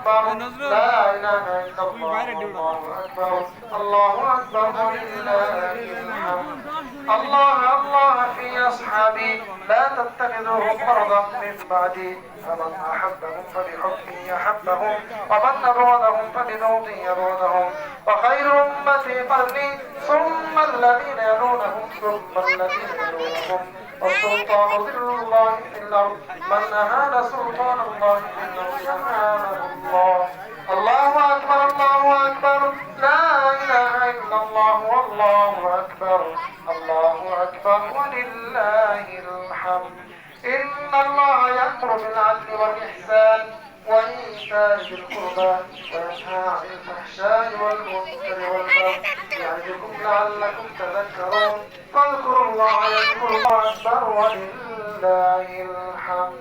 أكبر لا إله إلا الله والله أكبر الله أكبر ولله الحمد الله الله في أصحابي لا تتخذوهم فرضا من بعدي فمن أحبهم فبحبه أحبهم ومن أبغضهم فببغضه يبغضهم وخير أمتي قرني ثم الذين يلونهم ثم الذين يلونهم والسلطان ذل الله في الأرض من أهان سلطان الله في الأرض أهانه الله الله أكبر الله أكبر لا إله إلا الله والله أكبر الله أكبر ولله الحمد إن الله يأمر بالعدل والإحسان وإيتاء ذي القربى وينهى عن الفحشاء والمنكر والبغي يعظكم لعلكم تذكرون فاذكروا الله يذكركم أكبر ولله الحمد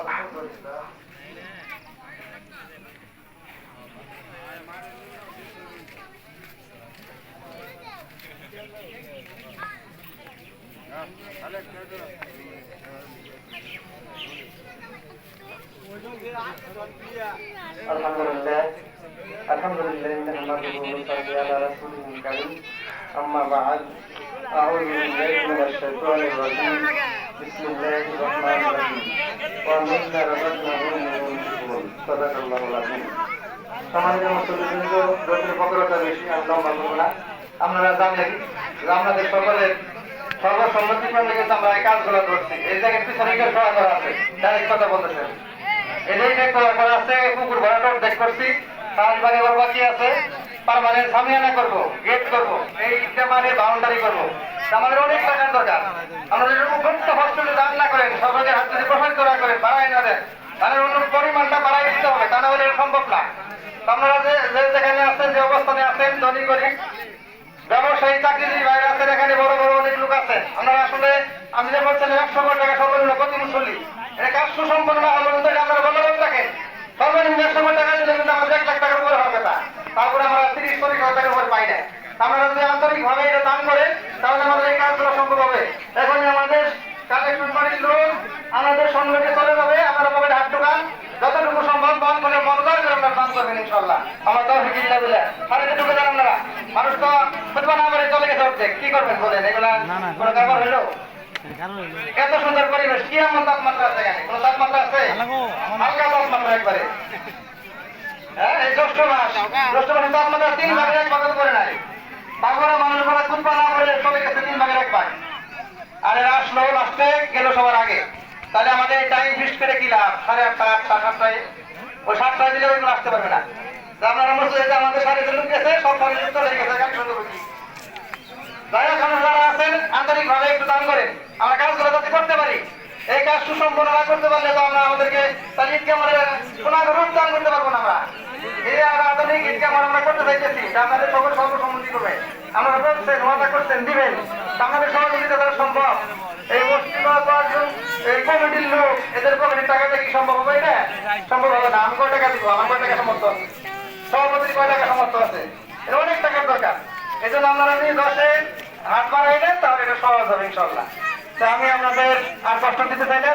الحمد لله الحمد لله نحمده ونصلي على رسوله الكريم أما بعد أعوذ بالله من الشيطان الرجيم بسم الله الرحمن الرحيم ومنا رزقناه ينفقون صدق الله العظيم সম্মানিত মুসলিমবৃন্দ যদিও বক্রতা বেশি আমি লম্বা করব না আপনারা জানেন যে আমাদের সকলের সর্বসম্মতিক্রমে কিন্তু আমরা এই কাজগুলো করছি এই জায়গায় পিছনে কেউ সহায় করা আছে ডাইরেক্ট কথা বলতেছেন এটাই দেখ করা আছে পুকুর ভরাটাও দেখ করছি তাজবাড়ি এবার বাকি আছে পারমানেন্ট সামিয়ানা করবো গেট করবো এই মানে বাউন্ডারি করবো আমাদের অনেক টাকার দরকার আমরা যদি উপযুক্ত হস্টেলে দান না করেন সবাইকে হাত যদি প্রসারিত না করেন বাড়াই না দেন তাহলে অন্য পরিমাণটা বাড়াই দিতে হবে তা না হলে সম্ভব না আপনারা যে যেখানে আছেন যে অবস্থানে আছেন ধনী গরিব ব্যবসায়ী চাকরিজীবী বাইরে আছেন এখানে বড় বড় অনেক লোক আছে আপনারা আসলে আমি যে বলছেন 100 কোটি টাকা সর্বনিম্ন প্রতি মুসল্লি এটা কাজ সুসম্পন্ন না হলে আপনারা বলবেন থাকেন সর্বনিম্ন 100 কোটি টাকা দিলে কিন্তু আমাদের 1 লাখ টাকার উপরে হবে না তারপরে আমরা 30-40 হাজার টাকার উপরে পাই না আমরা যদি আন্তরিকভাবে এটা দান করেন তাহলে আমাদের এই কাজগুলো সম্ভব হবে এখনই আমাদের কালেকশন বাড়ির লোক আমাদের সঙ্গে চলে যাবে আমরা পকেটে হাত ঢোকান যতটুকু সম্ভব বন্ধ করে মনোযোগ করে আমরা দান করবেন ইনশাআল্লাহ আমার তৌফিক ইল্লাহ বিল্লাহ আরে ঢুকে যান আপনারা মানুষ তো বুঝবা না পারে চলে গেছে অর্ধেক কি করবেন বলেন এগুলা কোনো কারবার হলো এত সুন্দর পরিবেশ কি এমন তাপমাত্রা আছে এখানে কোনো তাপমাত্রা আছে হালকা তাপমাত্রা একবারে হ্যাঁ এই জ্যৈষ্ঠ মাসে তাপমাত্রা 3 ভাগের 1 ভাগ করে নাই তারপরে মানুষগুলা বুঝবা না পারে চলে গেছে 3 ভাগের 1 ভাগ আর এরা আসলো লাস্টে গেল সবার আগে তাহলে আমাদের টাইম ফিক্স করে কি লাভ 8:30 8:30 ওই 7টায় দিলে ওইগুলো আসতে পারবে না আপনারা মনে হচ্ছে যে আমাদের সাড়ে লোক গেছে সব সাড়ে চলে গেছে গাড়ি সুন্দর করছি যাই হোক যারা আছেন আন্তরিকভাবে একটু দান করেন আমরা কাজগুলো যাতে করতে পারি এই কাজ সুসম্পন্ন না করতে পারলে তো আমরা আমাদেরকে তাহলে ঈদকে আমরা কোনো রূপ দান করতে পারবো না আমরা এই আধুনিক ঈদকে আমরা করতে চাইতেছি আপনাদের সকল সর্বসম্মতি করবে আমরা বলছেন ওয়াদা করছেন দিবেন আমাদের সহযোগিতা করা সম্ভব এই মসজিদ এই কমিটির লোক এদের কমিটির টাকাটা কি সম্ভব হবে এটা সম্ভব হবে না আমি কয় টাকা দিব আমার কয় টাকা সমর্থ আছে সভাপতির কয় টাকা সমর্থ আছে এর অনেক টাকার দরকার এই জন্য আপনারা যদি 10-এ হাত বাড়াই দেন তাহলে এটা সহজ হবে ইনশাআল্লাহ তো আমি আপনাদের আর কষ্ট দিতে চাই না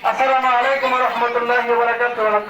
আসসালামু আলাইকুম ওয়া রাহমাতুল্লাহি ওয়া বারাকাতুহু